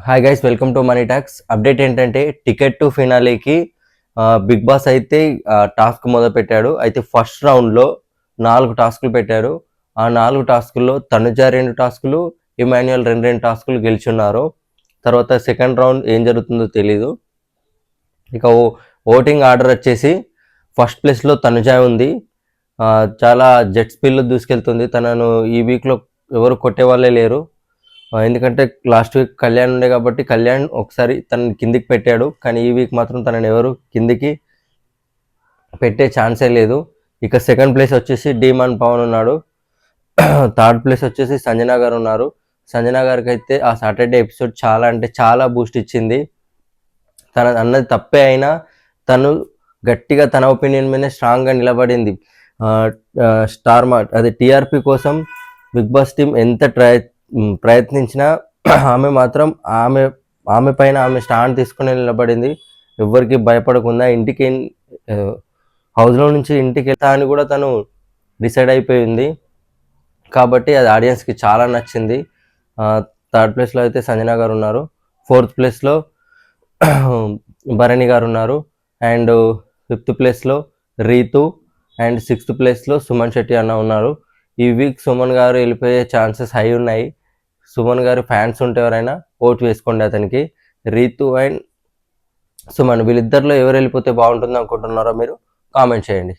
Hi guys, welcome to money talks. Update ఏంటంటే ticket to ఫినాలేకి big boss అయితే task మొదలుపెట్టాడు. అయితే ఫస్ట్ రౌండ్లో 4 టాస్కులు పెట్టారు. ఆ 4 టాస్కుల్లో తనుజ 2 టాస్కులు, ఇమాన్యుయల్ రెండు టాస్కులు గెలుచున్నారు. తర్వాత సెకండ్ రౌండ్ ఏం జరుగుతుందో తెలీదు. ఇక ఓటింగ్ ఆర్డర్ వచ్చేసి ఫస్ట్ ప్లేస్లో తనుజ ఉంది. చాలా జెట్ స్పీడ్లో దూసుకెళ్తుంది. తనను ఈ వీక్లో ఎవరు కొట్టే వాళ్ళే లేరు. ఎందుకంటే లాస్ట్ వీక్ కళ్యాణ్ ఉండే కాబట్టి కళ్యాణ్ ఒకసారి తనని కిందికి పెట్టాడు. కానీ ఈ వీక్ మాత్రం తనని ఎవరు కిందికి పెట్టే ఛాన్సే లేదు. ఇక సెకండ్ ప్లేస్ వచ్చేసి డీమాన్ పవన్ ఉన్నాడు. థర్డ్ ప్లేస్ వచ్చేసి సంజన గారు ఉన్నారు. సంజన గారికి అయితే ఆ సాటర్డే ఎపిసోడ్ చాలా అంటే చాలా బూస్ట్ ఇచ్చింది. తన అన్నది తప్పే అయినా తను గట్టిగా తన ఒపీనియన్ మీదనే స్ట్రాంగ్గా నిలబడింది. స్టార్ మార్ట్ అది టీఆర్పీ కోసం బిగ్ బాస్ టీం ఎంత ప్రయత్నించినా ఆమె మాత్రం ఆమె పైన ఆమె స్టాండ్ తీసుకుని నిలబడింది. ఎవరికి భయపడకుండా ఇంటికి హౌస్లో నుంచి ఇంటికి వెళ్తా అని కూడా తను డిసైడ్ అయిపోయింది. కాబట్టి అది ఆడియన్స్కి చాలా నచ్చింది. థర్డ్ ప్లేస్లో అయితే సంజన గారు ఉన్నారు. ఫోర్త్ ప్లేస్లో భరణి గారు ఉన్నారు. అండ్ ఫిఫ్త్ ప్లేస్లో రీతు అండ్ సిక్స్త్ ప్లేస్లో సుమన్ శెట్టి అన్న ఉన్నారు. ఈ వీక్ సుమన్ గారు వెళ్ళిపోయే ఛాన్సెస్ హై ఉన్నాయి. సుమన్ గారు ఫ్యాన్స్ ఉంటే ఎవరైనా ఓటు వేసుకోండి అతనికి. రీతు అండ్ సుమన్ వీళ్ళిద్దరిలో ఎవరు వెళ్ళిపోతే బాగుంటుంది అనుకుంటున్నారో మీరు కామెంట్ చేయండి.